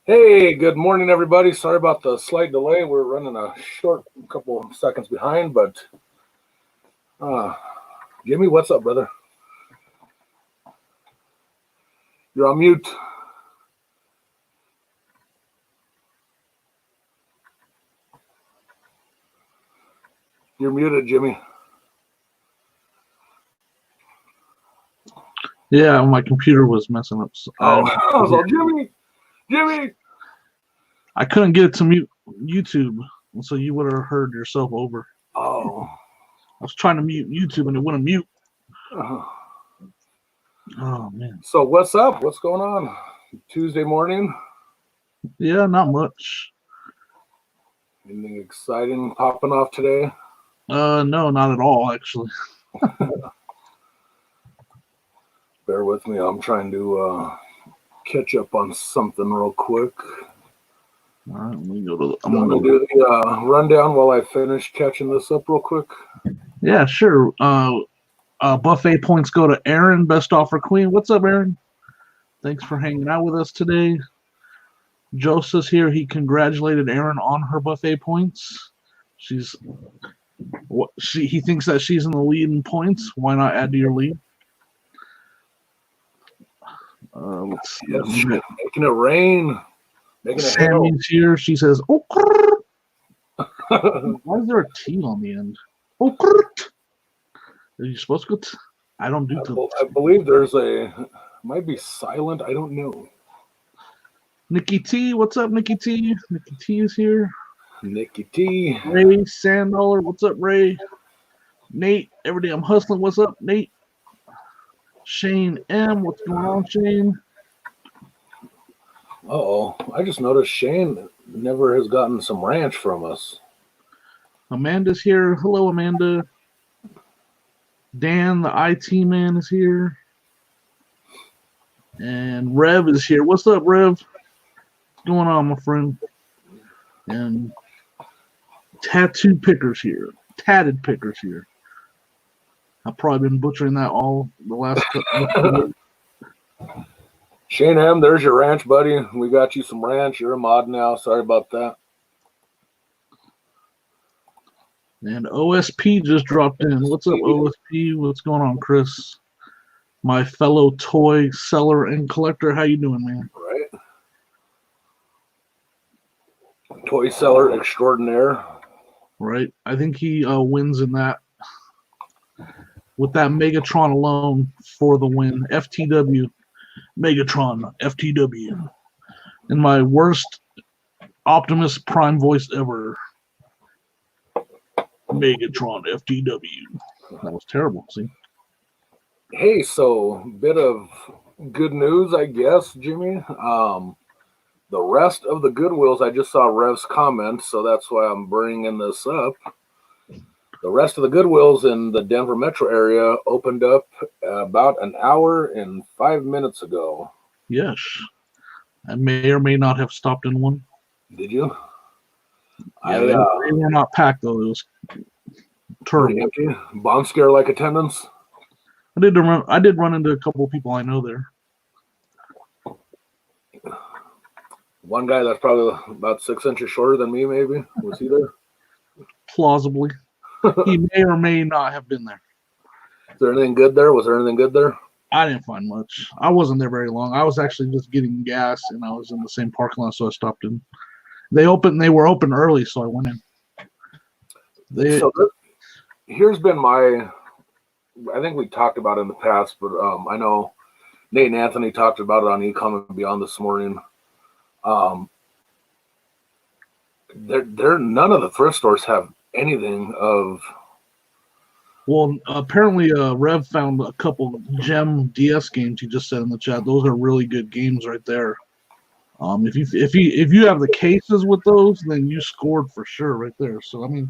Hey, good morning, everybody. Sorry about the slight delay. We're running a short couple of seconds behind, but Jimmy, what's up, brother? You're on mute. You're muted, Jimmy. Yeah, my computer was messing up. So I was all, Jimmy. I couldn't get it to mute YouTube, so you would have heard yourself over. Oh. I was trying to mute YouTube and it wouldn't mute. Oh, man. So what's up? What's going on? Tuesday morning? Yeah, not much. Anything exciting popping off today? No, not at all, actually. Bear with me. I'm trying to catch up on something real quick. All right, let me go to I'm going to do the rundown while I finish catching this up real quick. Yeah, sure. Buffet points go to Aaron, best offer queen. What's up, Aaron? Thanks for hanging out with us today. Joseph's here. He congratulated Aaron on her buffet points. He thinks that she's in the lead in points. Why not add to your lead? Let's see. Yes, making it rain. Sammy's here. She says, "Oh." Why is there a T on the end? Oh. Are you supposed to go? I don't do. I believe there's might be silent. I don't know. Nikki T, what's up, Nikki T? Nikki T is here. Nikki T. Ray Sandoller, what's up, Ray? Nate, every day I'm hustling. What's up, Nate? Shane M, what's going on, Shane? I just noticed Shane never has gotten some ranch from us. Amanda's here. Hello, Amanda. Dan, the IT man, is here. And Rev is here. What's up, Rev? What's going on, my friend? And Tatted Pickers here. I've probably been butchering that all the last couple. Shane M, there's your ranch, buddy. We got you some ranch. You're a mod now. Sorry about that. And OSP just dropped in. What's up, OSP? What's going on, Chris? My fellow toy seller and collector. How you doing, man? Right. Toy seller extraordinaire. Right. I think he wins in that. With that Megatron alone for the win. FTW. Megatron. FTW. And my worst Optimus Prime voice ever. Megatron FTW. That was terrible. See? Hey, so bit of good news, I guess, Jimmy. The rest of the Goodwills, I just saw Rev's comment, so that's why I'm bringing this up. The rest of the Goodwills in the Denver metro area opened up about an hour and 5 minutes ago. Yes. I may or may not have stopped in one. Did you? Yeah, they were not packed, though. It was terrible. Bomb scare like attendance? I did run into a couple of people I know there. One guy that's probably about 6 inches shorter than me, maybe. Was he there? Plausibly. He may or may not have been there. Is there anything good there? Was there anything good there? I didn't find much. I wasn't there very long. I was actually just getting gas, and I was in the same parking lot, so I stopped in. They were open early, so I went in. Here's been my... I think we talked about it in the past, but I know Nate and Anthony talked about it on Ecom and Beyond this morning. None of the thrift stores have anything of. Well, apparently, Rev found a couple Gem DS games. He just said in the chat, those are really good games right there. If you have the cases with those, then you scored for sure right there. So I mean,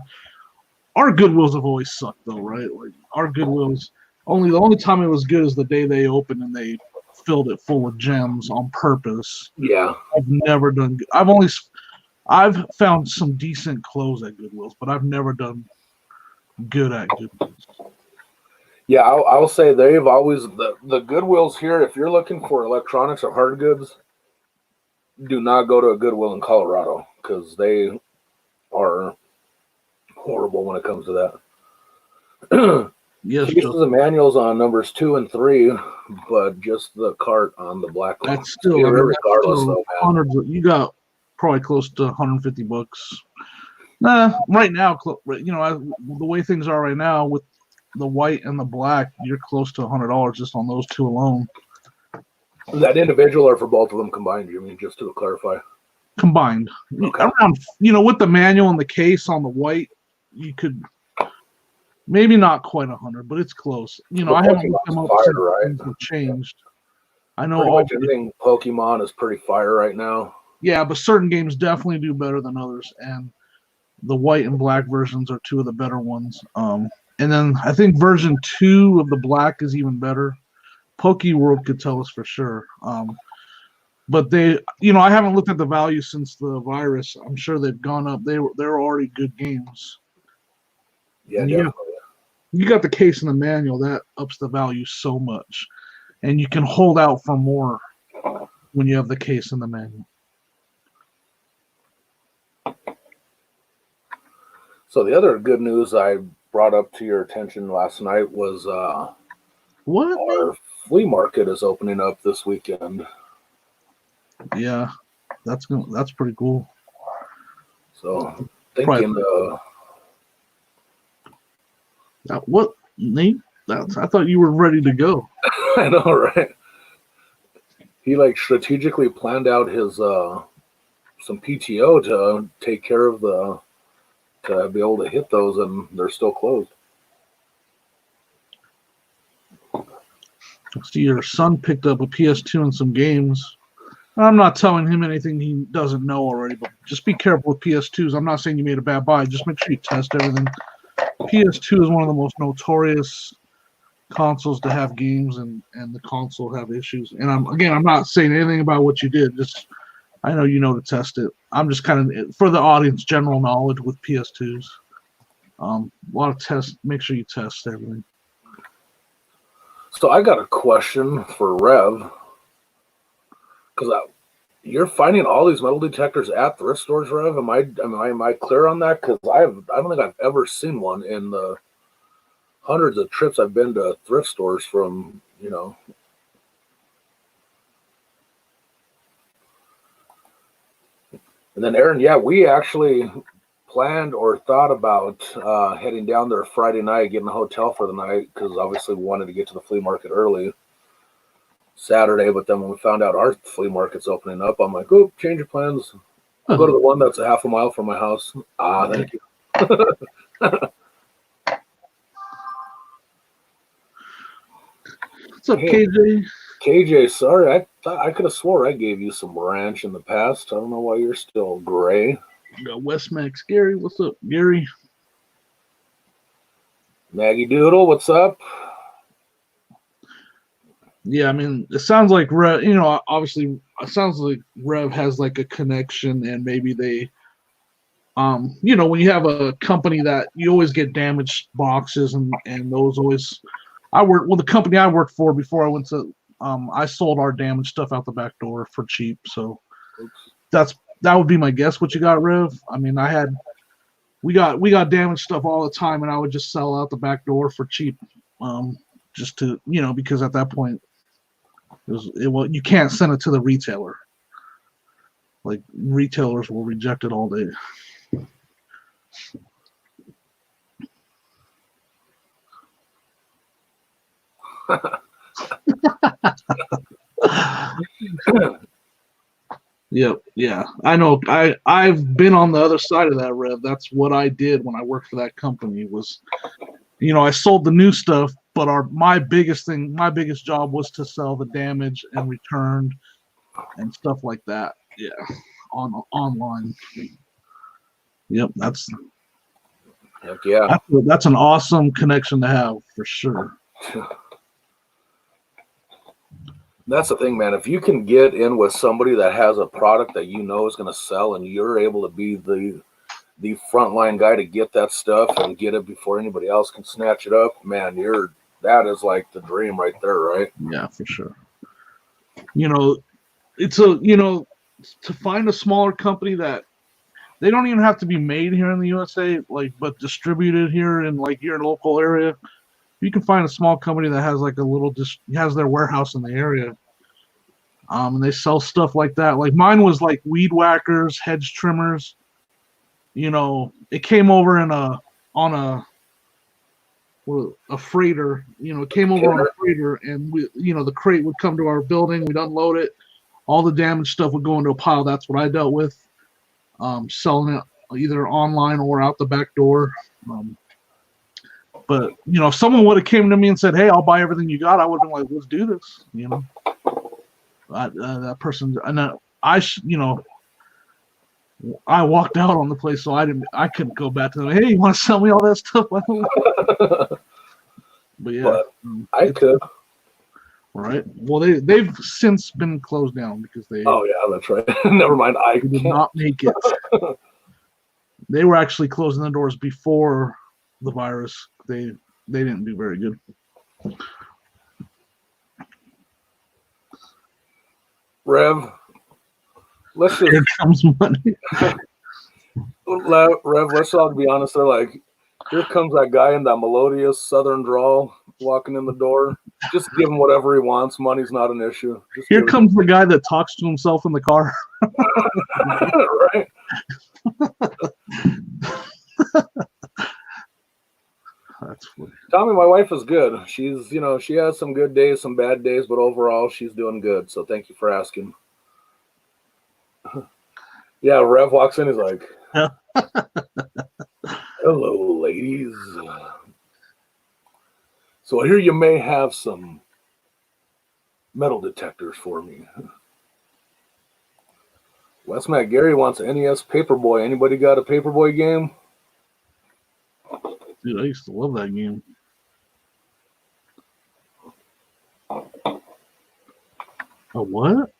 our Goodwills have always sucked though, right? Like our Goodwills, the only time it was good is the day they opened and they filled it full of gems on purpose. Yeah, I've never done. I've found some decent clothes at Goodwills, but I've never done good at Goodwills. Yeah, I'll say they've always the Goodwills here. If you're looking for electronics or hard goods, do not go to a Goodwill in Colorado because they are horrible when it comes to that. Yes, Cases and manuals on numbers 2 and 3, but just the cart on the black one. that's still, I mean, regardless, that's still though, man. hundreds. You got probably close to $150. Nah, right now, you know, the way things are right now with the white and the black, you're close to $100 just on those two alone. Is that individual or for both of them combined, Jimmy, just to clarify? Combined. Okay. Around, you know, with the manual and the case on the white, you could maybe not quite 100, but it's close. You know, But I haven't looked them up since right? things have changed. I know Pretty all much anything Pokemon is pretty fire right now. Yeah, but certain games definitely do better than others, and the white and black versions are two of the better ones. And then I think version 2 of the black is even better. PokeWorld could tell us for sure. But they, you know, I haven't looked at the value since the virus. I'm sure they've gone up. They're already good games. Yeah, and definitely. You got the case and the manual that ups the value so much, and you can hold out for more when you have the case and the manual. So the other good news I brought up to your attention last night was What? our flea market is opening up this weekend. Yeah, that's pretty cool. So thinking, what, Nate? I thought you were ready to go. I know, right? He like strategically planned out his some PTO to take care of to be able to hit those, and they're still closed. See, your son picked up a PS2 and some games. I'm not telling him anything he doesn't know already, but just be careful with PS2s. I'm not saying you made a bad buy. Just make sure you test everything. PS2 is one of the most notorious consoles to have games, and the console have issues. And I'm not saying anything about what you did. Just I know you know to test it. I'm just kind of for the audience general knowledge with PS2s. A lot of tests. Make sure you test everything. So I got a question for Rev, because you're finding all these metal detectors at thrift stores, Rev. Am I clear on that? Because I don't think I've ever seen one in the hundreds of trips I've been to thrift stores from, you know. And then Aaron, yeah, we actually planned or thought about heading down there Friday night, getting a hotel for the night, because obviously we wanted to get to the flea market early Saturday. But then when we found out our flea market's opening up, I'm like, oh, change of plans. I'll go to the one that's a half a mile from my house. Thank you. What's up, KJ? KJ, sorry, I could have swore I gave you some ranch in the past. I don't know why you're still gray. We got West Max Gary. What's up, Gary? Maggie Doodle, what's up? Yeah, I mean, it sounds like Rev. You know, obviously, it sounds like Rev has like a connection, and maybe they, you know, when you have a company that you always get damaged boxes, and those always. The company I worked for before I went to, I sold our damaged stuff out the back door for cheap. So that would be my guess. What you got, Rev? I mean, we got damaged stuff all the time, and I would just sell out the back door for cheap, just to, you know, because at that point, you can't send it to the retailer. Like retailers will reject it all day. Yep, yeah, I know. I've been on the other side of that, Rev. That's what I did when I worked for that company. Was, you know, I sold the new stuff, but my biggest job was to sell the damaged and returned and stuff like that. Yeah, online. Yep, that's an awesome connection to have for sure. That's the thing, man. If you can get in with somebody that has a product that you know is going to sell, and you're able to be the frontline guy to get that stuff and get it before anybody else can snatch it up, man, that is like the dream right there, right? Yeah, for sure. You know, it's a, you know, to find a smaller company that they don't even have to be made here in the USA, but distributed here in your local area. You can find a small company that has like has their warehouse in the area. And they sell stuff like that. Like mine was like weed whackers, hedge trimmers. It came over on a freighter. It came over on a freighter, and the crate would come to our building. We'd unload it. All the damaged stuff would go into a pile. That's what I dealt with, selling it either online or out the back door. But if someone would have came to me and said, "Hey, I'll buy everything you got," I would have been like, "Let's do this." That person, and I walked out on the place, so I couldn't go back to them. Hey, you want to sell me all that stuff? But yeah, but I could. Right. Well, they've since been closed down because they. Oh yeah, that's right. Never mind. I did not make it. They were actually closing the doors before the virus. They didn't do very good. Rev, let's just. Here comes money. Rev, let's all be honest. They're like, here comes that guy in that melodious southern drawl walking in the door. Just give him whatever he wants. Money's not an issue. Here comes the guy that talks to himself in the car. Right. That's funny. Tommy, my wife is good. She's, she has some good days, some bad days, but overall she's doing good. So thank you for asking. Yeah, Rev walks in. He's like, "Hello, ladies. So I hear you may have some metal detectors for me." West Matt Gary wants NES Paperboy. Anybody got a Paperboy game? Dude, I used to love that game. A what?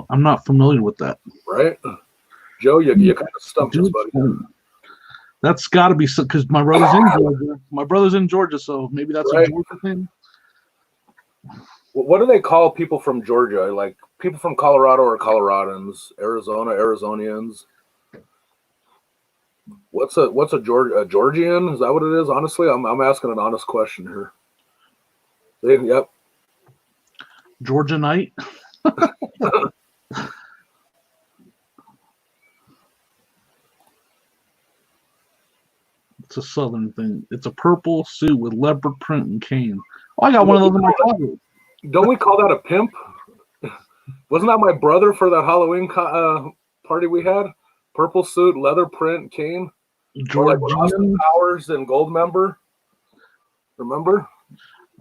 I'm not familiar with that. Right? Joe, you kind of stumped us, buddy. That's got to be because my brother's in Georgia. My brother's in Georgia, so maybe that's right. A Georgia thing. What do they call people from Georgia? Like people from Colorado or Coloradans, Arizona, Arizonians? What's a Georgian? Is that what it is? Honestly, I'm asking an honest question here. Yep. Georgia Knight. It's a southern thing. It's a purple suit with leopard print and cane. Oh, I got one of those in my closet. Don't we call that a pimp? Wasn't that my brother for that Halloween party we had? Purple suit, leather print, cane. Georgian Austin Powers and Gold Member. Remember?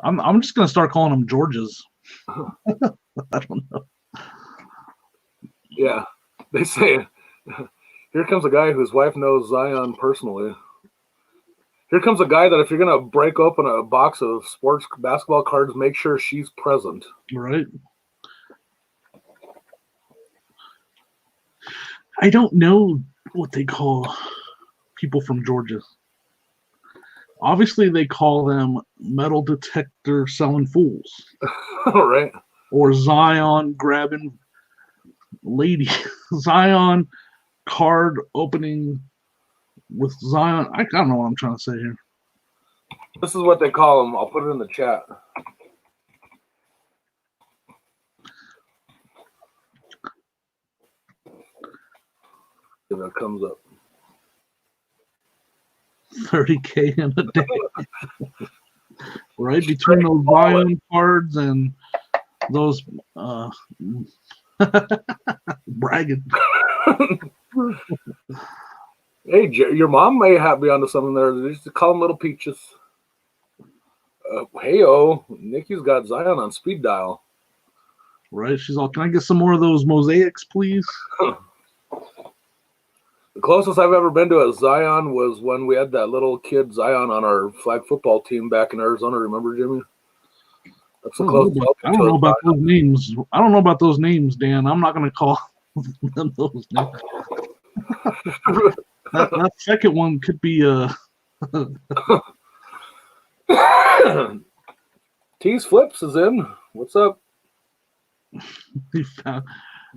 I'm just gonna start calling them Georges. I don't know. Yeah, they say. Here comes a guy whose wife knows Zion personally. Here comes a guy that if you're gonna break open a box of sports basketball cards, make sure she's present. Right. I don't know what they call people from Georgia. Obviously, they call them metal detector selling fools. Right. Or Zion grabbing lady. Zion card opening with Zion. I don't know what I'm trying to say here. This is what they call them. I'll put it in the chat. If it comes up. 30K in a day. Right between those Zion cards and those bragging. Hey, your mom may be onto something there. They used to call them little peaches. Hey-oh, Nikki's got Zion on speed dial. Right, she's all, can I get some more of those mosaics, please? The closest I've ever been to a Zion was when we had that little kid Zion on our flag football team back in Arizona. Remember, Jimmy? That's the closest. I don't know about those names. I don't know about those names, Dan. I'm not going to call them those names. that second one could be Tease Flips is in. What's up?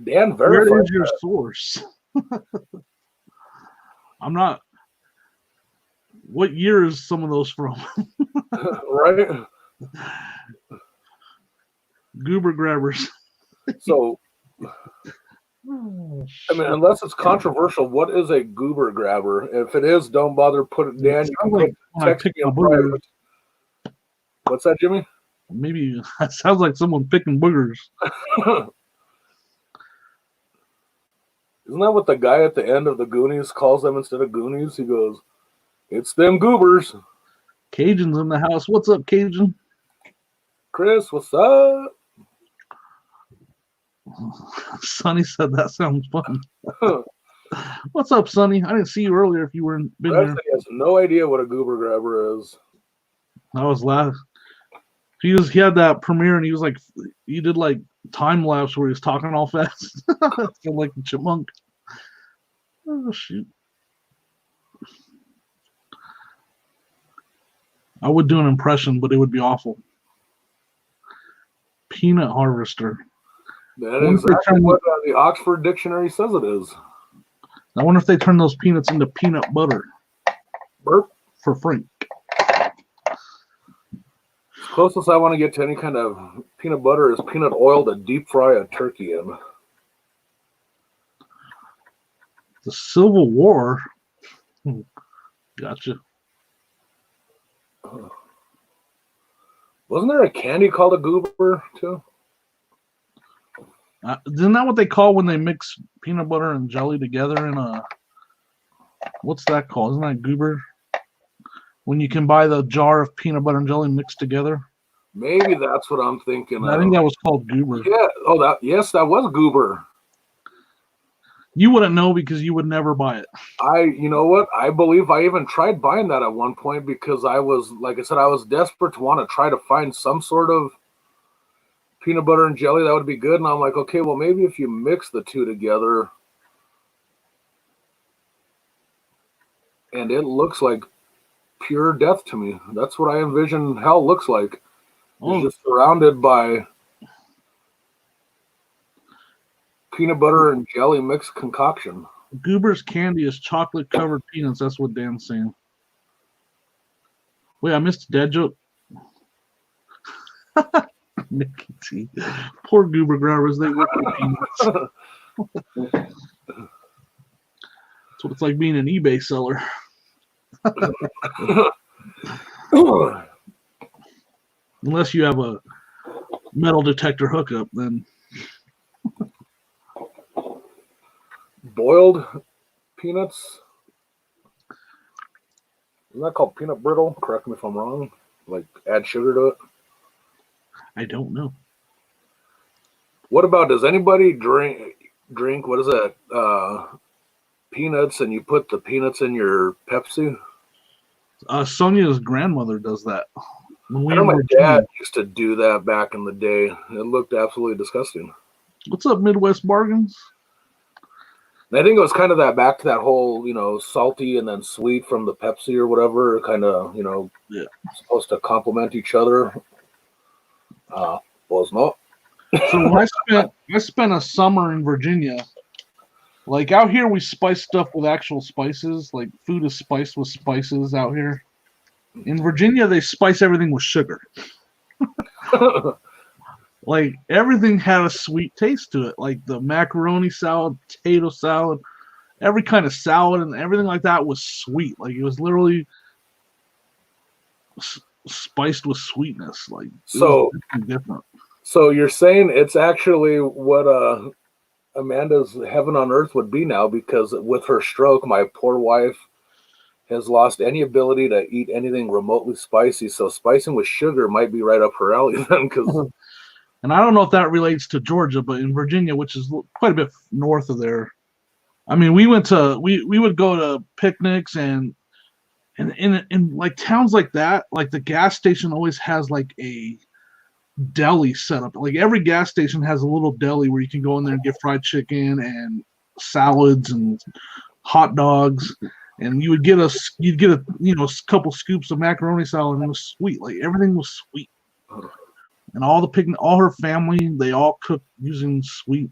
Dan Where verified is your that. source? I'm not. What year is some of those from? Right? Goober grabbers. So, Oh, I mean, shit. unless it's controversial, what is a goober grabber? If it is, don't bother putting it. Dan, It you sounds can like when I text pick me my in boogers. private. What's that, Jimmy? Maybe it sounds like someone picking boogers. Isn't that what the guy at the end of the Goonies calls them instead of Goonies? He goes, "It's them goobers." Cajun's in the house. What's up, Cajun? Chris, what's up? Sonny said that sounds fun. What's up, Sonny? I didn't see you earlier if you weren't been Rev there. has no idea what a goober grabber is. I was laughing. He had that premiere and he did like time lapse where he was talking all fast. Like the chipmunk. Oh shoot. I would do an impression, but it would be awful. Peanut harvester. That is exactly what the Oxford Dictionary says it is. I wonder if they turn those peanuts into peanut butter. Burp. For Frank. Closest I want to get to any kind of peanut butter is peanut oil to deep fry a turkey in. The Civil War. Gotcha. Wasn't there a candy called a goober too? Isn't that what they call when they mix peanut butter and jelly together in a? What's that called? Isn't that goober? When you can buy the jar of peanut butter and jelly mixed together. Maybe that's what I'm thinking. I think that was called goober. Yeah. Oh, yes, that was goober. You wouldn't know because you would never buy it. You know what? I believe I even tried buying that at one point because I was, like I said, I was desperate to want to try to find some sort of peanut butter and jelly that would be good. And I'm like, okay, well, maybe if you mix the two together, and it looks like pure death to me. That's what I envision hell looks like. It's just surrounded by peanut butter and jelly mixed concoction. Goober's candy is chocolate covered peanuts. That's what Dan's saying. Wait, I missed a dad joke. Mickey T. Poor Goober grabbers. They work for peanuts. That's what it's like being an eBay seller. Unless you have a metal detector hookup, then. Boiled peanuts. Isn't that called peanut brittle? Correct me if I'm wrong. Like add sugar to it. I don't know. What about, does anybody drink what is that? Peanuts, and you put the peanuts in your Pepsi? Sonia's grandmother does that. I know my dad used to do that back in the day. It looked absolutely disgusting. What's up, Midwest Bargains? And I think it was kind of that back to that whole, salty and then sweet from the Pepsi or whatever, kind of, supposed to complement each other. Was not. So I spent a summer in Virginia. Like out here, we spice stuff with actual spices. Like food is spiced with spices out here. In Virginia, they spice everything with sugar. Like everything had a sweet taste to it. Like the macaroni salad, potato salad, every kind of salad and everything like that was sweet. Like it was literally spiced with sweetness. Like so different. So you're saying it's actually what Amanda's heaven on earth would be now, because with her stroke, my poor wife has lost any ability to eat anything remotely spicy. So spicing with sugar might be right up her alley then. And I don't know if that relates to Georgia, but in Virginia, which is quite a bit north of there, I mean, we would go to picnics and in like towns like that, like the gas station always has like a deli set up. Like every gas station has a little deli where you can go in there and get fried chicken and salads and hot dogs, and you'd get a couple scoops of macaroni salad, and it was sweet. Like everything was sweet. And all her family, they all cooked using sweet.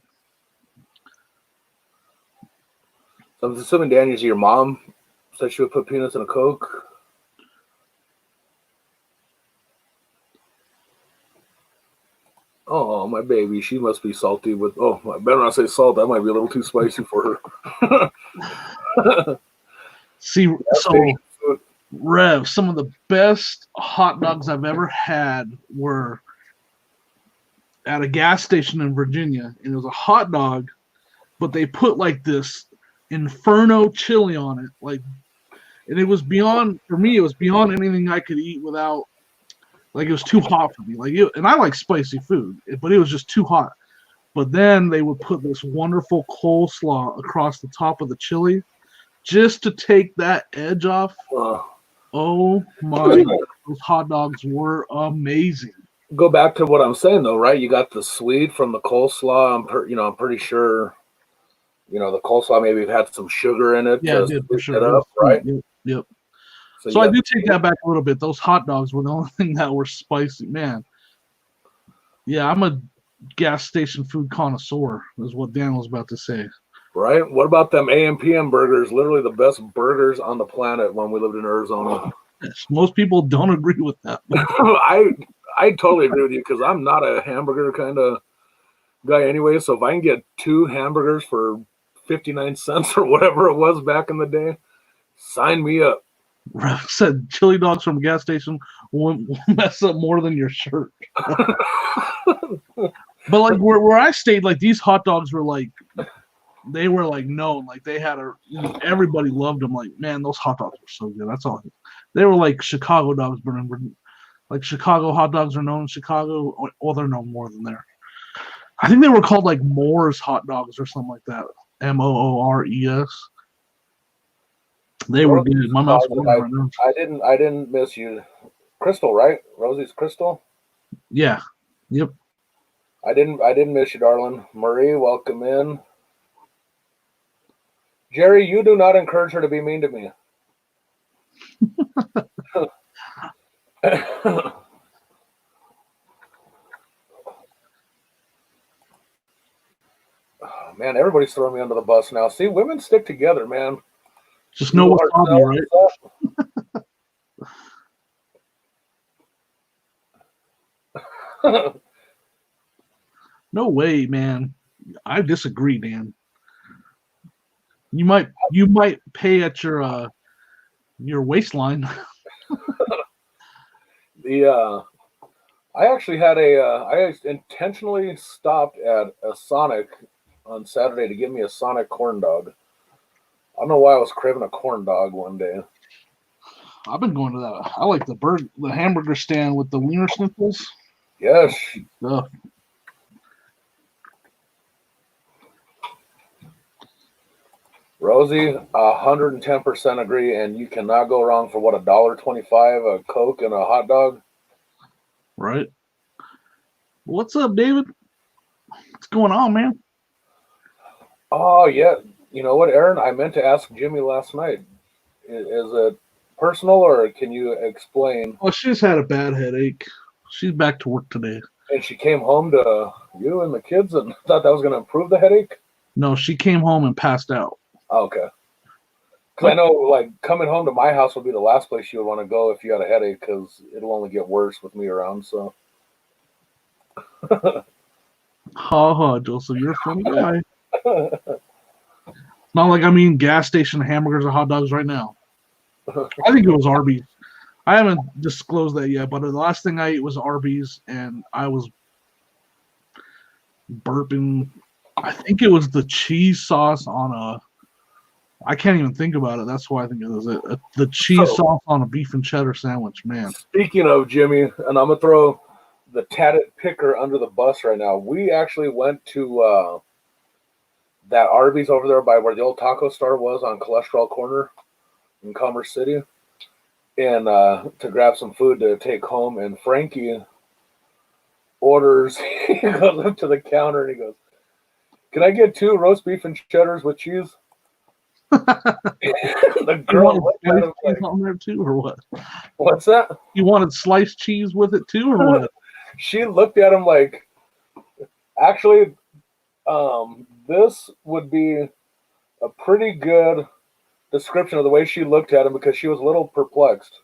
So I'm assuming, Daniel, your mom said she would put peanuts in a Coke. Oh, my baby, she must be salty with. Oh, I better not say salt. That might be a little too spicy for her. See, so Rev, some of the best hot dogs I've ever had were at a gas station in Virginia, and it was a hot dog, but they put like this inferno chili on it, like, and it was beyond, for me, it was beyond anything I could eat without, like, it was too hot for me, like, and I like spicy food, but it was just too hot. But then they would put this wonderful coleslaw across the top of the chili just to take that edge off. Oh my God, those hot dogs were amazing. Go back to what I'm saying though, right? You got the sweet from the coleslaw. I'm pretty sure, the coleslaw maybe had some sugar in it. Yeah, it did, for sure. It up, right? Yep. So I do take that back a little bit. Those hot dogs were the only thing that were spicy, man. Yeah, I'm a gas station food connoisseur, is what Dan was about to say. Right? What about them AM PM burgers? Literally the best burgers on the planet when we lived in Arizona. Most people don't agree with that. I totally agree with you because I'm not a hamburger kind of guy anyway. So if I can get 2 hamburgers for 59 cents or whatever it was back in the day, sign me up. Rev said chili dogs from a gas station will mess up more than your shirt. But like where I stayed, like these hot dogs were like, they were like known, like they had everybody loved them. Like, man, those hot dogs were so good. That's all. They were like Chicago dogs, but like Chicago hot dogs are known in Chicago. Well, they're known more than there. I think they were called like Moore's hot dogs or something like that. Moores. They were good. My mouth's watering right now. I didn't miss you. Crystal, right? Rosie's Crystal? Yeah. Yep. I didn't miss you, darling. Marie, welcome in. Jerry, you do not encourage her to be mean to me. Oh, man, everybody's throwing me under the bus now. See, women stick together, man. Just know what's on you, right? No way, man. I disagree, Dan. You might pay at your waistline. I actually had I intentionally stopped at a Sonic on Saturday to get me a Sonic corn dog. I don't know why I was craving a corn dog one day. I've been going to that. I like the hamburger stand with the wiener sniffles. Yes. Rosie, 110% agree, and you cannot go wrong for what, $1.25, a Coke and a hot dog? Right. What's up, David? What's going on, man? Oh, yeah. You know what, Aaron? I meant to ask Jimmy last night. Is it personal, or can you explain? Oh, she's had a bad headache. She's back to work today. And she came home to you and the kids and thought that was going to improve the headache? No, she came home and passed out. Okay. Because I know, like, coming home to my house would be the last place you would want to go if you had a headache, because it'll only get worse with me around, so. Joseph, you're a funny guy. Not like I'm eating gas station hamburgers or hot dogs right now. I think it was Arby's. I haven't disclosed that yet, but the last thing I ate was Arby's, and I was burping. I think it was the cheese sauce on I can't even think about it. That's why I think it was the cheese sauce on a beef and cheddar sandwich, man. Speaking of Jimmy, and I'm going to throw the tatted picker under the bus right now. We actually went to that Arby's over there by where the old taco store was on Cholesterol Corner in Commerce City, and to grab some food to take home. And Frankie orders, he goes up to the counter and he goes, "Can I get 2 roast beef and cheddars with cheese?" The girl looked at him like, on there too, or what? What's that? You wanted sliced cheese with it too, or what? She looked at him like, actually, this would be a pretty good description of the way she looked at him because she was a little perplexed.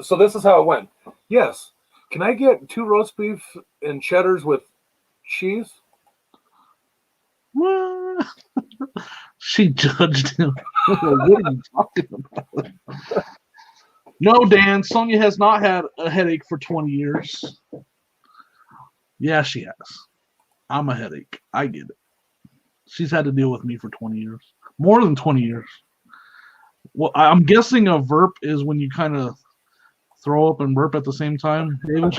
So this is how it went. Yes. Can I get 2 roast beef and cheddars with cheese? What? She judged him. What are you talking about? No, Dan, Sonia has not had a headache for 20 years. Yeah, she has. I'm a headache. I get it. She's had to deal with me for 20 years. More than 20 years. Well, I'm guessing a verp is when you kind of throw up and burp at the same time, David.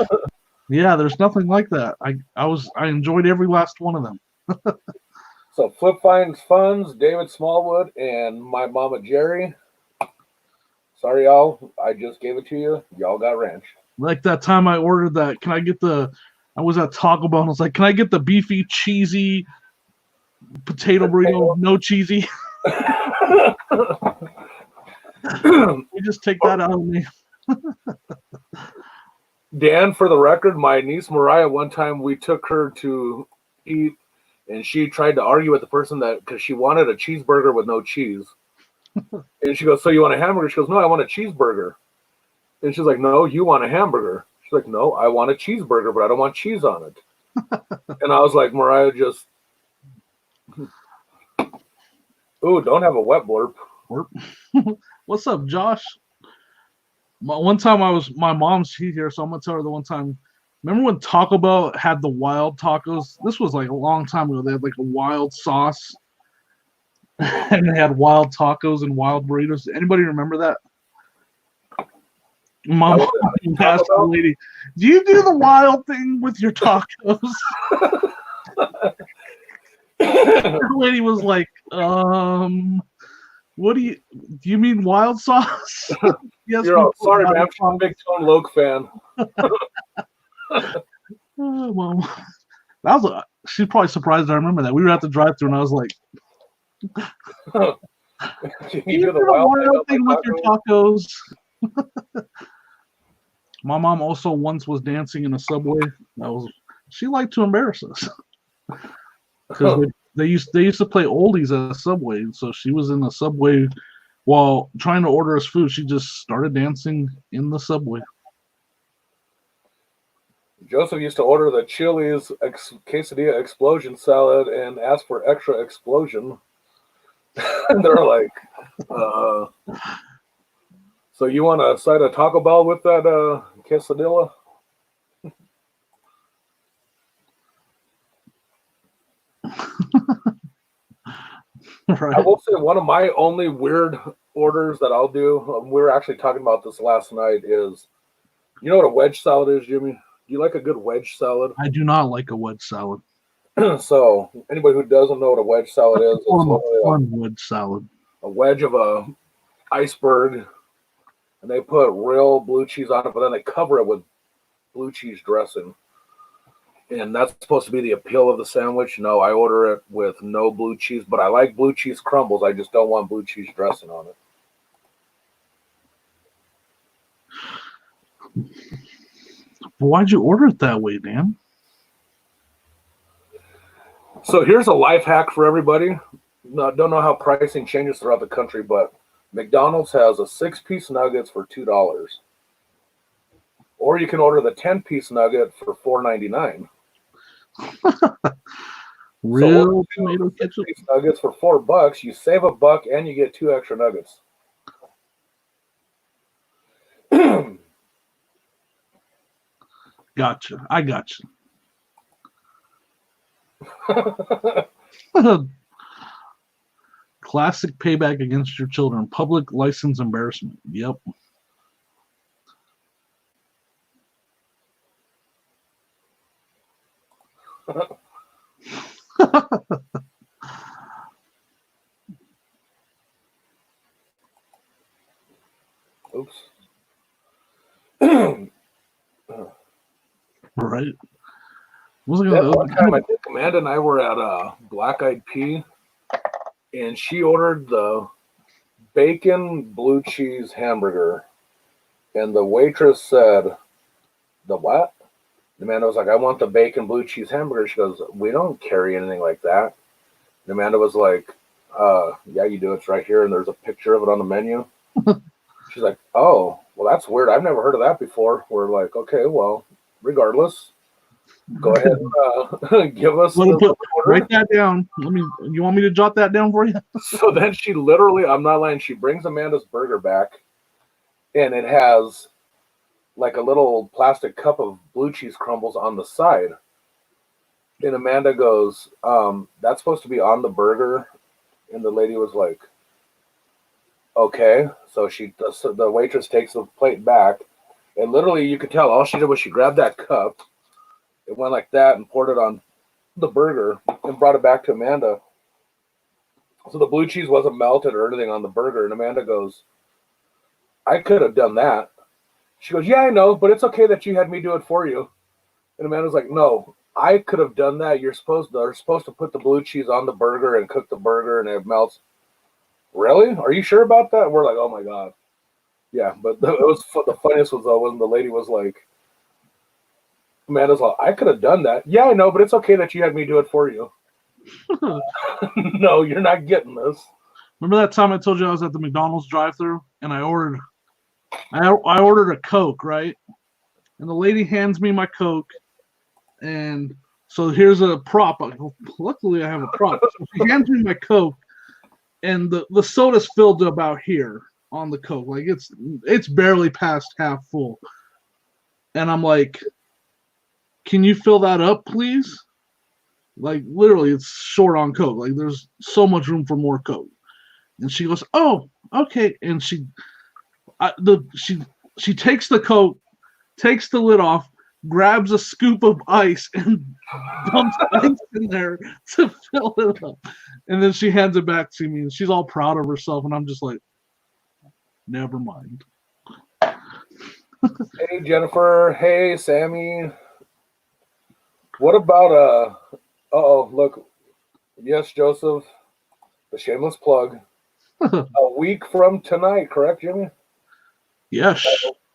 Yeah, there's nothing like that. I enjoyed every last one of them. So Flip Finds Funds, David Smallwood, and my mama Jerry. Sorry, y'all. I just gave it to you. Y'all got ranch. Like that time I ordered that. I was at Taco Bell and I was like, can I get the beefy, cheesy potato burrito, no cheesy? You just take that out of me. Dan, for the record, my niece Mariah, one time we took her to eat and she tried to argue with the person that because she wanted a cheeseburger with no cheese. And she goes, so you want a hamburger? She goes, no, I want a cheeseburger. And she's like, no, you want a hamburger. She's like, no, I want a cheeseburger, but I don't want cheese on it. And I was like, Mariah, just, ooh, don't have a wet blurp. What's up, Josh? One time my mom's here, so I'm going to tell her the one time. Remember when Taco Bell had the wild tacos? This was like a long time ago. They had like a wild sauce. And they had wild tacos and wild burritos. Anybody remember that? My mom asked the lady, do you do the wild thing with your tacos? The lady was like, what do you mean wild sauce? Yes, you're all sorry, man. I'm a big Tone Loc fan. Well, she's probably surprised I remember that. We were at the drive-thru and I was like, you do the wild thing with your tacos. My mom also once was dancing in a subway. She liked to embarrass us because they used to play oldies at a subway, and so she was in the subway while trying to order us food. She just started dancing in the subway. Joseph used to order the Chili's quesadilla explosion salad and ask for extra explosion. And they're like, so you want a side of Taco Bell with that quesadilla? Right. I will say one of my only weird orders that I'll do, we were actually talking about this last night, is, you know what a wedge salad is, Jimmy? Do you like a good wedge salad? I do not like a wedge salad. So anybody who doesn't know what a wedge salad is, it's a fun wedge salad. A wedge of a iceberg, and they put real blue cheese on it, but then they cover it with blue cheese dressing. And that's supposed to be the appeal of the sandwich. No, I order it with no blue cheese, but I like blue cheese crumbles. I just don't want blue cheese dressing on it. Why'd you order it that way, Dan? So here's a life hack for everybody. No, don't know how pricing changes throughout the country, but McDonald's has a 6-piece nuggets for $2. Or you can order the 10-piece nugget for $4.99. Real tomato ketchup nuggets for $4. You save $1 and you get 2 extra nuggets. Gotcha. I gotcha. Classic payback against your children. Public license embarrassment. Yep. Oops. Right. One time I think Amanda and I were at Black Eyed Pea, and she ordered the bacon blue cheese hamburger, and the waitress said, "The what?" Amanda was like, "I want the bacon blue cheese hamburger." She goes, "We don't carry anything like that." And Amanda was like, Yeah, you do. It's right here, and there's a picture of it on the menu. She's like, oh, well, that's weird. I've never heard of that before. We're like, okay, well, regardless, go ahead and give us the order. Write that down. You want me to jot that down for you? So then she literally, I'm not lying, she brings Amanda's burger back, and it has like a little plastic cup of blue cheese crumbles on the side. And Amanda goes, that's supposed to be on the burger. And the lady was like, okay. So the waitress takes the plate back, and literally you could tell all she did was she grabbed that cup, it went like that, and poured it on the burger and brought it back to Amanda. So the blue cheese wasn't melted or anything on the burger. And Amanda goes, I could have done that. She goes, yeah, I know, but it's okay that you had me do it for you. And Amanda's like, no, I could have done that. They're supposed to put the blue cheese on the burger and cook the burger and it melts. Really? Are you sure about that? And we're like, oh my God. Yeah, but the funniest was though when the lady was like, Amanda's like, I could have done that. Yeah, I know, but it's okay that you had me do it for you. No, you're not getting this. Remember that time I told you I was at the McDonald's drive-thru and I ordered a Coke, right? And the lady hands me my Coke, and so here's a prop. Luckily, I have a prop. So she hands me my Coke, and the soda's filled to about here on the Coke. Like it's barely past half full. And I'm like, can you fill that up, please? Like literally, it's short on Coke. Like there's so much room for more Coke. And she goes, oh, okay. And she takes the Coke, takes the lid off, grabs a scoop of ice, and dumps ice in there to fill it up. And then she hands it back to me, and she's all proud of herself. And I'm just like, never mind. Hey, Jennifer. Hey, Sammy. What about uh-oh, look. Yes, Joseph. The shameless plug. A week from tonight, correct, Jimmy? Yes.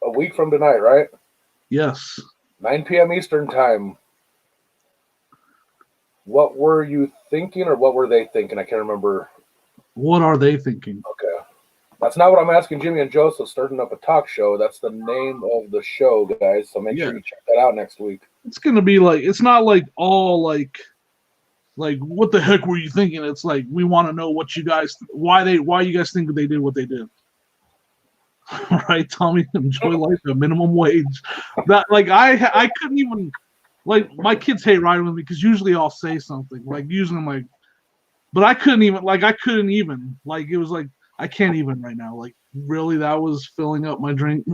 A week from tonight, right? Yes. 9 p.m. Eastern time. What were you thinking, or what were they thinking? I can't remember. What are they thinking? Okay. That's not what I'm asking Jimmy and Joseph, starting up a talk show. That's the name of the show, guys. So make sure you check that out next week. It's going to be like, it's not like all like what the heck were you thinking? It's like, we want to know what you guys, why you guys think that they did what they did. Right, Tommy? Enjoy life at minimum wage. That like I couldn't even, like, my kids hate riding with me because usually I'll say something. Like usually I'm like, but I couldn't even like it was like I can't even right now. Like really, that was filling up my drink,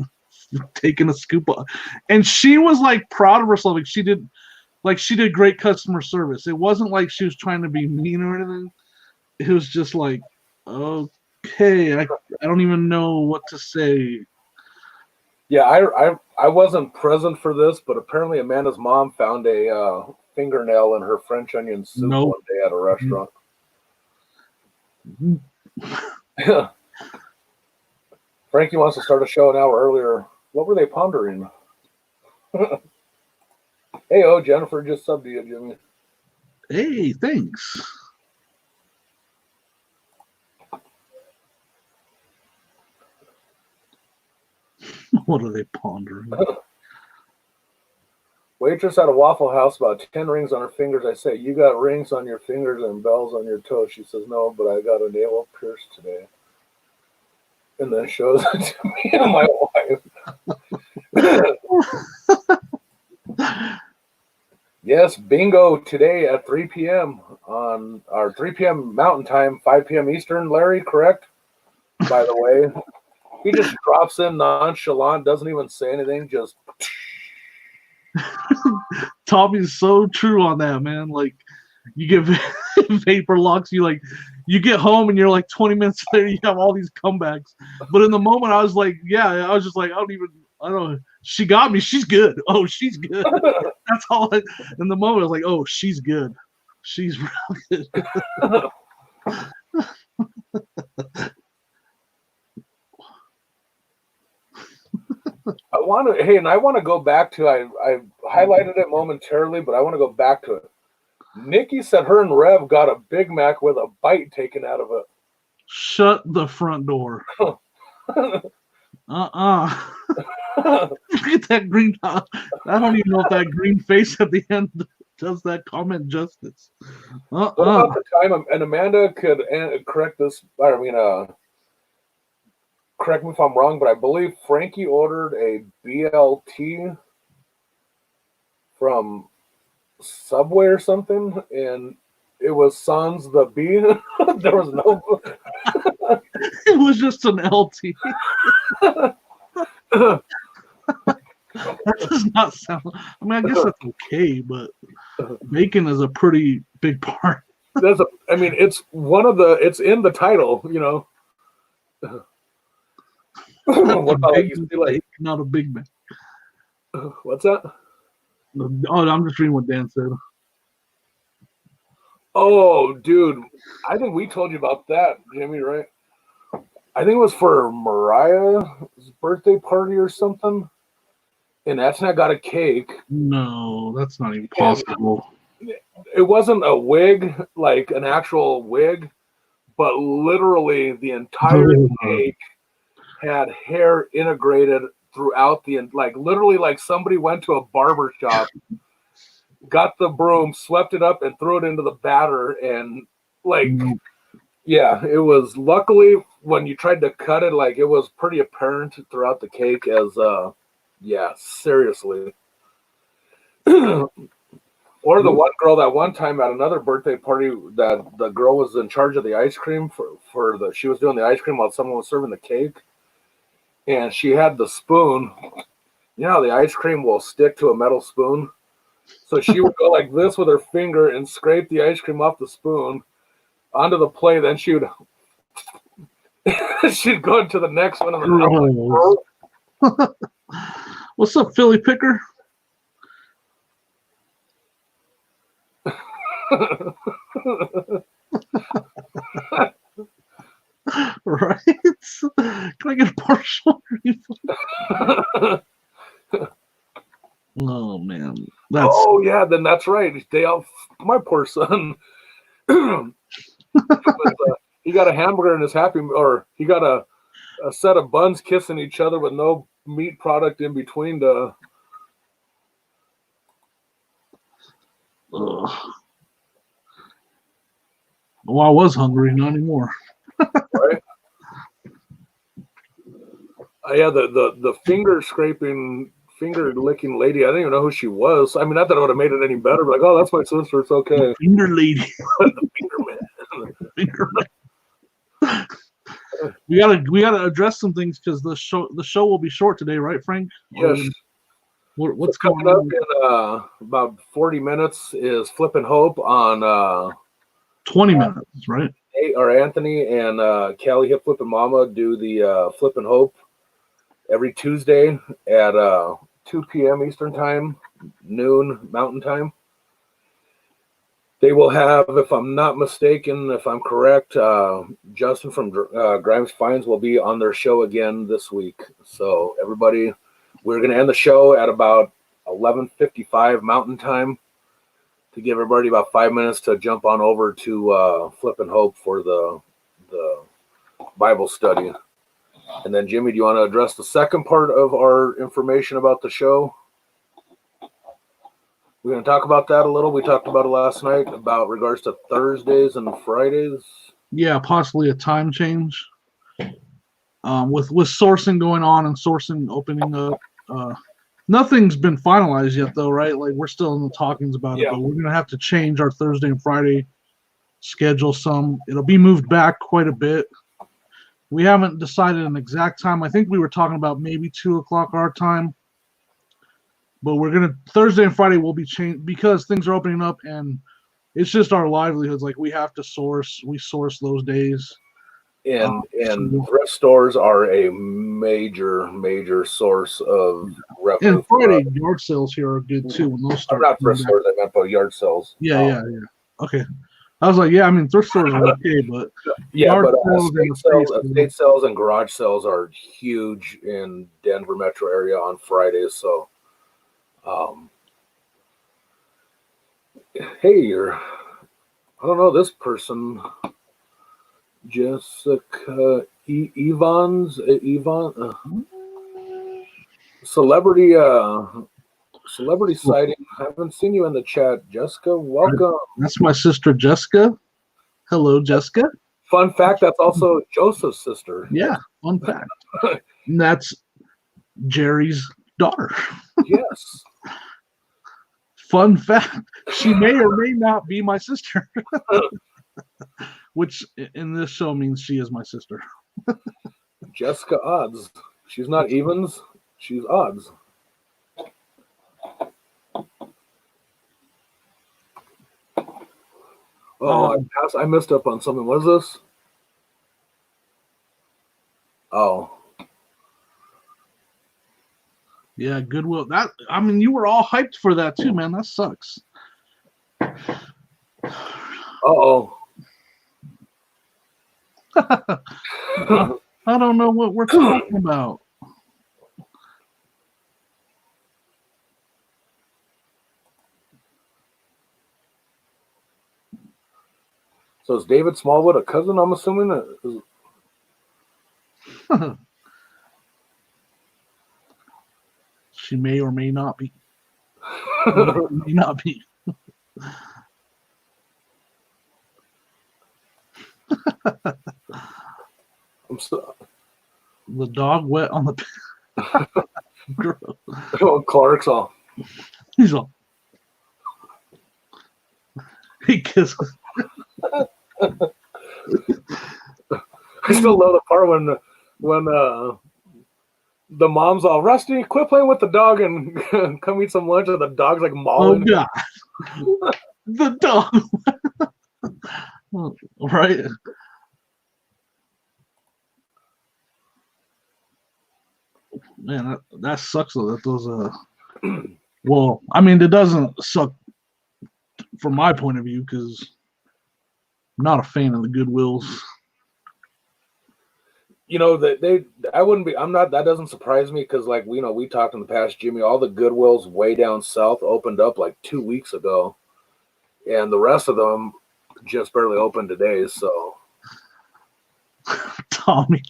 taking a scoop of, and she was like proud of herself. Like she did great customer service. It wasn't like she was trying to be mean or anything. It was just like, okay, I don't even know what to say. Yeah, I wasn't present for this, but apparently Amanda's mom found a fingernail in her French onion soup one day at a restaurant. Frankie wants to start a show an hour earlier. What were they pondering? Hey, Jennifer just subbed to you, Jimmy. Hey, thanks. What are they pondering? Waitress at a Waffle House, about 10 rings on her fingers. I say, you got rings on your fingers and bells on your toes. She says, no, but I got a nail pierced today. And then shows it to me and my wife. Yes, bingo today at 3 p.m. on our 3 p.m. Mountain Time, 5 p.m. Eastern, Larry, correct? By the way, he just drops in nonchalant, doesn't even say anything, just... Tommy's so true on that, man. Like, you get vapor locks, you get home and you're like 20 minutes later, you have all these comebacks. But in the moment, I was like, yeah, I was just like, I don't know. She got me. She's good. Oh, she's good. That's all. In the moment, I was like, oh, she's good. She's real good. I want to go back to, I highlighted it momentarily, but I want to go back to it. Nikki said her and Rev got a Big Mac with a bite taken out of it. Shut the front door. Look at that green. I don't even know if that green face at the end does that comment justice. What about the time? And Amanda could correct this. I mean, correct me if I'm wrong, but I believe Frankie ordered a BLT from Subway or something, and it was Sans the B. There was no. It was just an LT. That does not sound. I mean, I guess that's okay, but bacon is a pretty big part. I mean, it's one of the. It's in the title, you know. What about like, you see, like, not a Big Mac. What's that? Oh, I'm just reading what Dan said. Oh, dude, I think we told you about that, Jimmy, right? I think it was for Mariah's birthday party or something. And Etna got a cake. No, that's not even possible. It wasn't a wig, like an actual wig, but literally the entire cake had hair integrated throughout like literally like somebody went to a barber shop, got the broom, swept it up, and threw it into the batter, and like, yeah, it was. Luckily, when you tried to cut it, like it was pretty apparent throughout the cake as yeah, seriously. Or the one girl that one time at another birthday party that the girl was in charge of the ice cream she was doing the ice cream while someone was serving the cake, and she had the spoon. You know how the ice cream will stick to a metal spoon? So she would go like this with her finger and scrape the ice cream off the spoon onto the plate. Then she would she'd go into the next one. What's up, Philly Picker? Right? Can I get a partial refund? Oh man. Oh yeah, then that's right. My poor son. He got a hamburger in his or he got a set of buns kissing each other with no meat product in between to. Well, I was hungry, not anymore. Right? Yeah, the finger scraping, finger licking lady. I didn't even know who she was. I mean, not that it would have made it any better. But like, oh, that's my sister. It's okay. The finger lady. The finger man. Finger man. We gotta address some things because the show will be short today, right, Frank? Yes. What's coming up in about 40 minutes is Flippin' Hope on 20 minutes, right? Anthony and Callie Hip Flippin' Mama do the Flippin' Hope every Tuesday at 2 p.m. Eastern Time, noon Mountain Time. They will have, if I'm not mistaken, if I'm correct, Justin from Grimes Finds will be on their show again this week. So everybody, we're going to end the show at about 11:55 Mountain Time to give everybody about 5 minutes to jump on over to Flippin' Hope for the Bible study. And then, Jimmy, do you want to address the second part of our information about the show? We're going to talk about that a little. We talked about it last night about regards to Thursdays and Fridays. Yeah, possibly a time change. With sourcing going on and sourcing opening up. Nothing's been finalized yet, though, right? Like, we're still in the talkings about it, but we're going to have to change our Thursday and Friday schedule some. It'll be moved back quite a bit. We haven't decided an exact time. I think we were talking about maybe 2 o'clock our time. But we're going to Thursday and Friday will be changed because things are opening up and it's just our livelihoods. Like, we have to source those days. And thrift stores are a major source of revenue. And Friday yard sales here are good too. When those start, not thrift stores, I meant by yard sales. Yeah. Okay, I was like, yeah. I mean, thrift stores are okay, but estate sales and garage sales are huge in Denver metro area on Fridays. So, Hey, I don't know this person. Jessica Evans, celebrity, celebrity sighting. Haven't seen you in the chat, Jessica. Welcome. That's my sister Jessica. Hello, Jessica. Fun fact: that's also Joseph's sister. Yeah, fun fact. And that's Jerry's daughter. Yes. Fun fact: she may or may not be my sister. Which in this show means she is my sister. Jessica Odds. She's not evens. She's odds. Oh, I messed up on something. What is this? Oh. Yeah, Goodwill. That, I mean, you were all hyped for that too, man. That sucks. Uh-oh. I don't know what we're talking about. So is David Smallwood a cousin, I'm assuming? She may or may not be. May not be. I'm so... The dog wet on the. Oh, Clark's all. He's all. He kisses. I still love the part when the mom's all, Rusty, quit playing with the dog and come eat some lunch, and the dog's like mauling. Oh God. The dog. Right. Man, that sucks though. That those well, I mean, it doesn't suck from my point of view because I'm not a fan of the Goodwills. You know, I wouldn't be, I'm not, that doesn't surprise me because, like, we talked in the past, Jimmy, all the Goodwills way down south opened up like 2 weeks ago, and the rest of them just barely opened today, so. Tommy.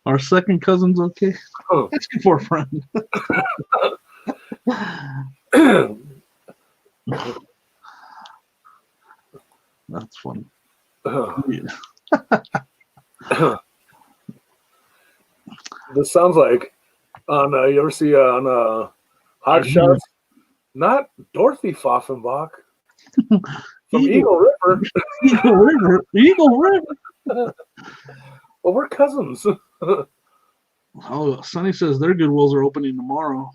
Our second cousin's okay. Asking for a friend. That's funny. This sounds like on you ever see on Hot Shots, not Dorothy Pfaffenbach from Eagle River. Eagle River. Well, we're cousins. Oh, Sonny says their Goodwills are opening tomorrow.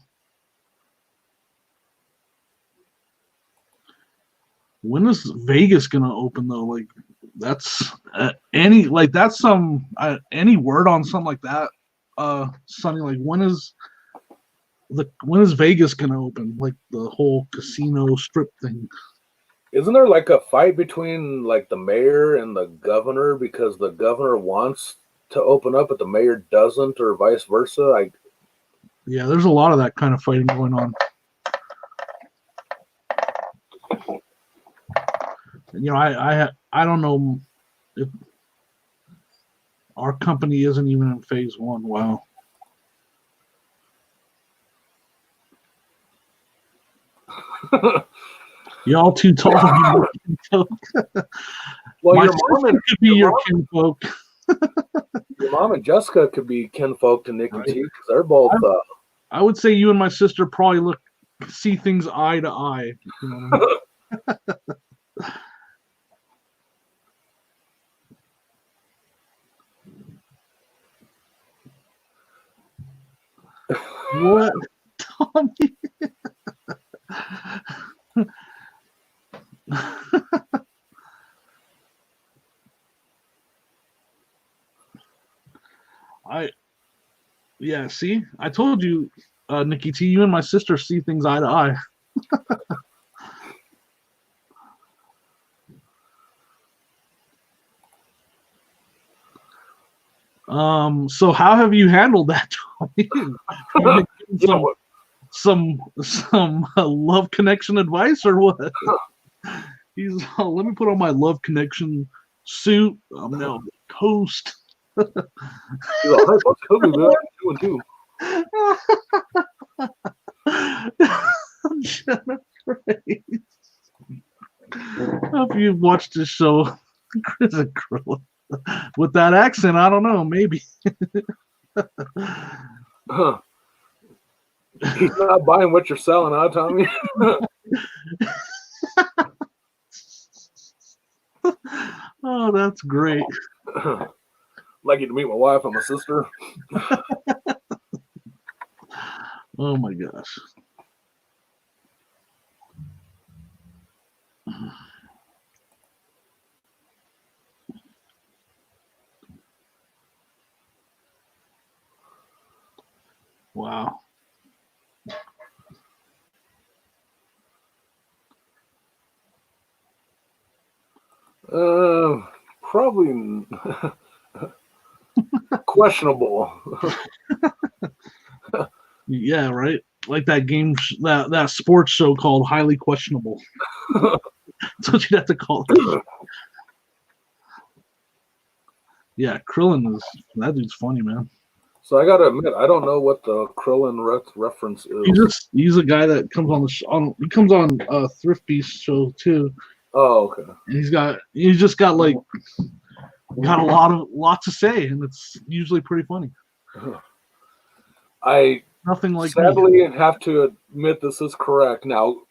When is Vegas gonna open though? Like, that's any word on something like that? Sonny, like when is Vegas gonna open? Like the whole casino strip thing. Isn't there like a fight between like the mayor and the governor because the governor wants to open up but the mayor doesn't, or vice versa? Yeah, there's a lot of that kind of fighting going on. You know, I don't know if our company isn't even in phase one. Wow. Y'all too tall to be kinfolk. Well, My your mom sister could be your kinfolk. Your mom and Jessica could be kinfolk to Nikki T because they're both. I would say you and my sister probably see things eye to eye. You know what I mean? What, Tommy? Yeah, see, I told you, Nikki T, you and my sister see things eye to eye. So how have you handled that, Tommy? some love connection advice or what? He's let me put on my love connection suit. I'm now the toast. He's like, hey, let's kill me, man. 2 and 2. Jennifer Hayes. If you've watched this show, Chris and Krill, with that accent, I don't know, maybe. Huh. He's not buying what you're selling, huh, Tommy? Oh, that's great. Like you to meet my wife and my sister. Oh my gosh. Wow. Probably questionable. Yeah, right. Like that game, that sports show called Highly Questionable. That's what you'd have to call it. Yeah, Krillin that dude's funny, man. So I gotta admit, I don't know what the Krillin reference is. He's a guy that comes on he comes on Thrift Beast show too. Oh, okay. And he's just got like got lot to say, and it's usually pretty funny. I Nothing like sadly have to admit this is correct. Now,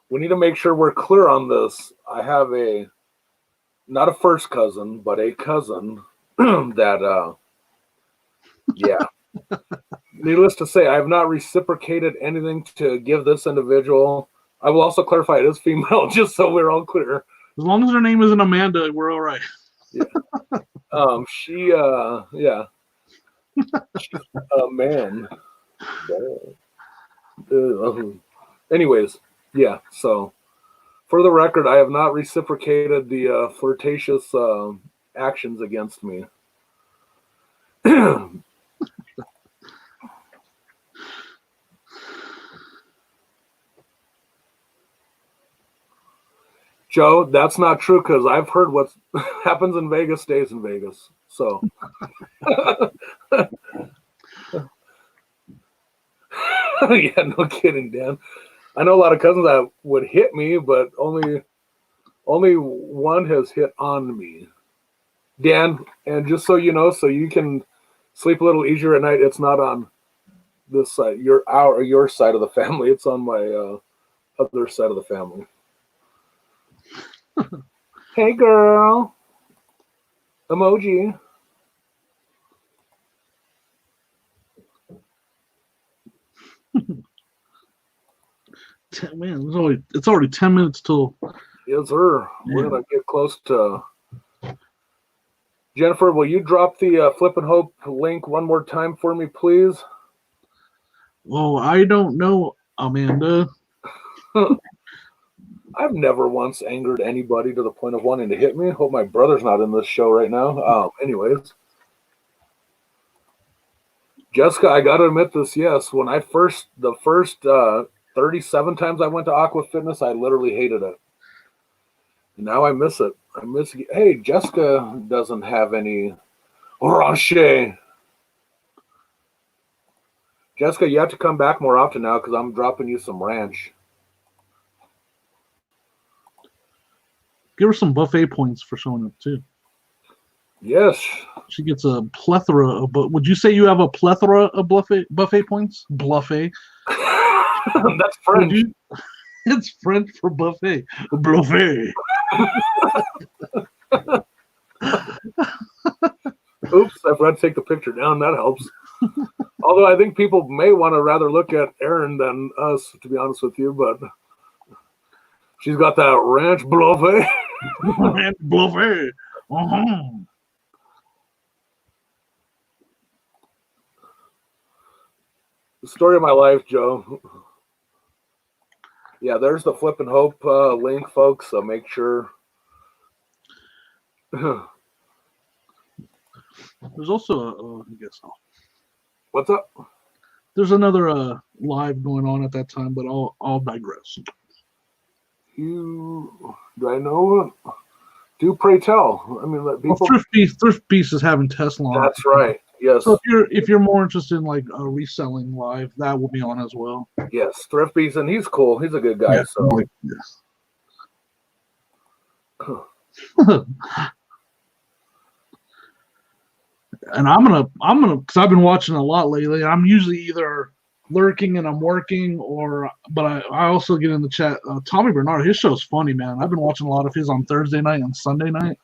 we need to make sure we're clear on this. I have not a first cousin, but a cousin that, yeah. Needless to say, I have not reciprocated anything to give this individual. I will also clarify it is female, just so we're all clear. As long as her name isn't Amanda, we're all right. Yeah. Yeah. She's a man. Anyways, yeah. So, for the record, I have not reciprocated the flirtatious actions against me. Joe, that's not true because I've heard what happens in Vegas stays in Vegas. So, yeah, no kidding, Dan. I know a lot of cousins that would hit me, but only one has hit on me, Dan. And just so you know, so you can sleep a little easier at night, it's not on this side, your side of the family. It's on my other side of the family. Hey, girl. Emoji. Man, it's already 10 minutes till. Yes, sir. We're gonna get close to. Jennifer, will you drop the Flip and Hope link one more time for me, please? Oh, I don't know, Amanda. I've never once angered anybody to the point of wanting to hit me. Hope my brother's not in this show right now. Anyways. Jessica, I gotta admit this, yes. When the first 37 times I went to Aqua Fitness, I literally hated it. Now I miss it. Hey, Jessica doesn't have any Rocher. Jessica, you have to come back more often now because I'm dropping you some ranch. Give her some buffet points for showing up too. Yes. She gets a plethora of. Would you say you have a plethora of buffet points? Buffet. That's French. It's French for buffet. Buffet. Oops, I forgot to take the picture down. That helps. Although I think people may want to rather look at Erin than us, to be honest with you, but she's got that ranch buffet. Ranch buffet. Uh-huh. The story of my life, Joe. Yeah, there's the Flip and Hope link, folks, so make sure. There's also I guess. What's up? There's another live going on at that time, but I'll digress. Do I know? Do pray tell. I mean, let people. Well, Thrift Piece is having Tesla on. That's right. Yes. So if you're more interested in like reselling live, that will be on as well. Yes, Thrift Piece, and he's cool. He's a good guy. Yeah, so. like, yes. And I'm gonna because I've been watching a lot lately. I'm usually either lurking and I'm working, but I also get in the chat. Tommy Bernard, his show's funny, man. I've been watching a lot of his on Thursday night and Sunday night.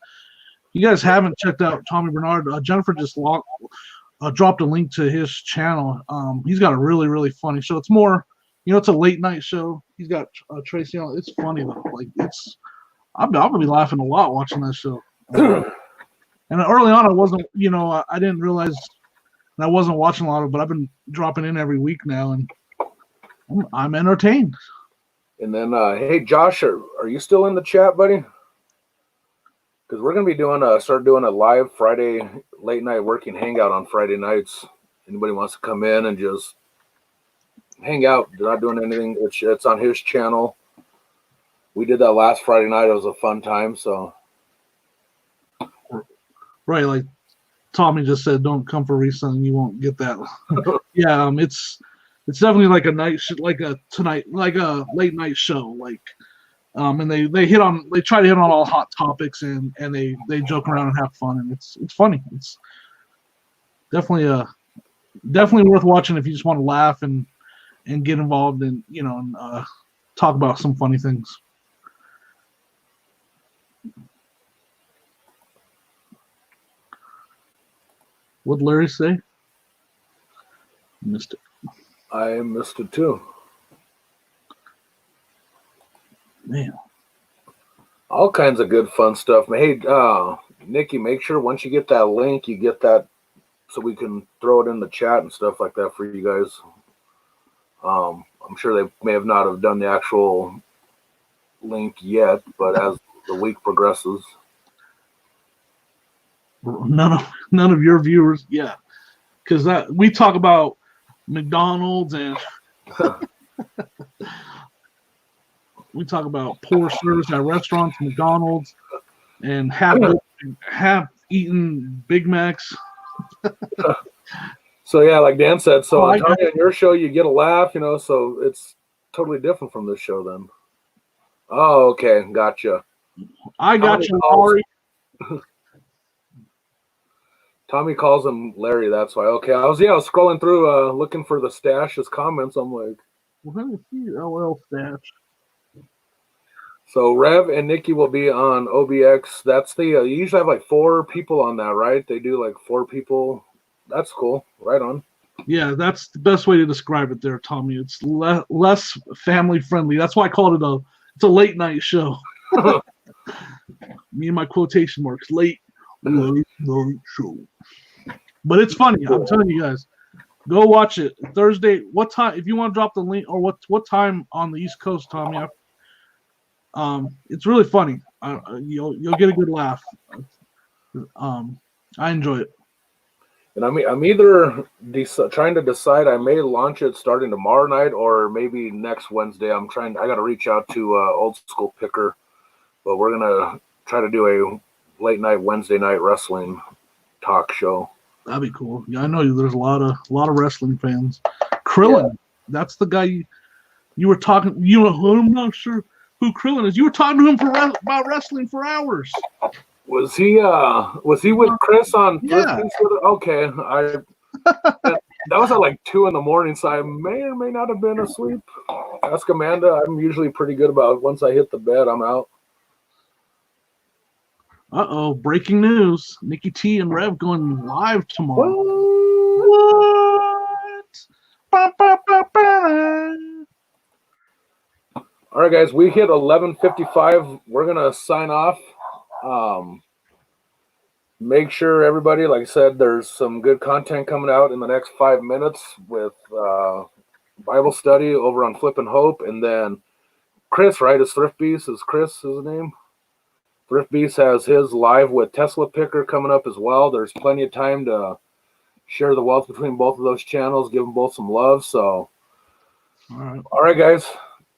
You guys haven't checked out Tommy Bernard? Jennifer just dropped a link to his channel. He's got a really, really funny show. It's more, it's a late night show. He's got Tracy on. It's funny though. Like I'm gonna be laughing a lot watching that show. And early on, I wasn't, I didn't realize I wasn't watching a lot of it, but I've been dropping in every week now, and I'm entertained. And then, hey, Josh, are you still in the chat, buddy? Because we're going to be start doing a live Friday late night working hangout on Friday nights. Anybody wants to come in and just hang out. They're not doing anything. It's on his channel. We did that last Friday night. It was a fun time, so. Right, like Tommy just said, don't come for reselling. You won't get that. Yeah, it's definitely like a night, like a late night show. Like, and they try to hit on all hot topics and they joke around and have fun, and it's funny. It's definitely worth watching if you just want to laugh and get involved and talk about some funny things. What'd Larry say? Missed it. I missed it too. Man. All kinds of good fun stuff. Hey, Nikki, make sure once you get that link, you get that so we can throw it in the chat and stuff like that for you guys. I'm sure they may have not have done the actual link yet, but as the week progresses. None of your viewers, yeah, because we talk about McDonald's and we talk about poor service at restaurants, McDonald's, and half eaten Big Macs. So yeah, like Dan said, so on your show you get a laugh, so it's totally different from this show then. Oh, okay, gotcha. I got you, Laurie. Tommy calls him Larry, that's why. Okay, I was scrolling through looking for the Stash's comments. I'm like, well, let me see LL Stash. So Rev and Nikki will be on OBX. That's the you usually have like 4 people on that, right? They do like 4 people. That's cool. Right on. Yeah, that's the best way to describe it there, Tommy. It's less family friendly. That's why I called it it's a late night show. Me and my quotation marks, late night show. But it's funny. I'm telling you guys, go watch it Thursday. What time? If you want to drop the link, or what time on the East Coast, Tommy? It's really funny. You'll get a good laugh. I enjoy it. And I'm either trying to decide. I may launch it starting tomorrow night or maybe next Wednesday. I got to reach out to Old School Picker, but we're gonna try to do a late night Wednesday night wrestling talk show. That'd be cool. Yeah, I know there's a lot of wrestling fans. Krillin, that's the guy you were talking. I'm not sure who Krillin is. You were talking to him about wrestling for hours. Was he with Chris on? Yeah. Okay, that was at like 2 a.m, so I may or may not have been asleep. Ask Amanda. I'm usually pretty good about once I hit the bed, I'm out. Uh-oh, breaking news. Nikki T and Rev going live tomorrow. What? Ba, ba, ba, ba. All right, guys, we hit 11:55. We're going to sign off. Make sure everybody, like I said, there's some good content coming out in the next 5 minutes with Bible study over on Flip and Hope. And then Chris, right, is Thrift Beast. Is Chris his name? Thrift Beast has his live with Tesla Picker coming up as well. There's plenty of time to share the wealth between both of those channels, give them both some love. So, All right, guys,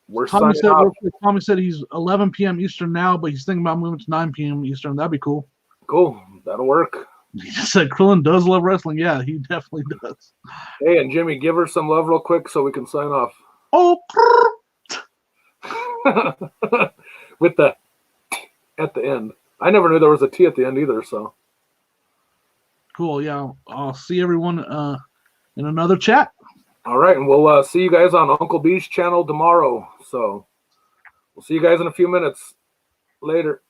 we're Tommy signing off. Tommy said he's 11 p.m. Eastern now, but he's thinking about moving to 9 p.m. Eastern. That'd be cool. Cool, that'll work. He just said Krillin does love wrestling. Yeah, he definitely does. Hey, and Jimmy, give her some love real quick so we can sign off. Oh, with the at the end. I never knew there was a T at the end either. So cool. Yeah, I'll see everyone in another chat. All right, and we'll see you guys on Uncle B's channel tomorrow. So we'll see you guys in a few minutes. Later.